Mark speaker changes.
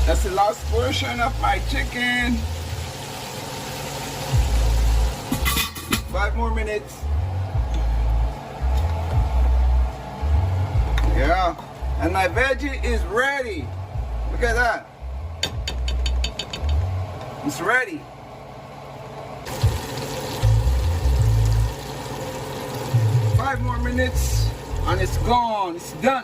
Speaker 1: That's the last portion of my chicken. 5 more minutes. Yeah, and my veggie is ready. Look at that. It's ready. 5 more minutes and it's gone. It's done.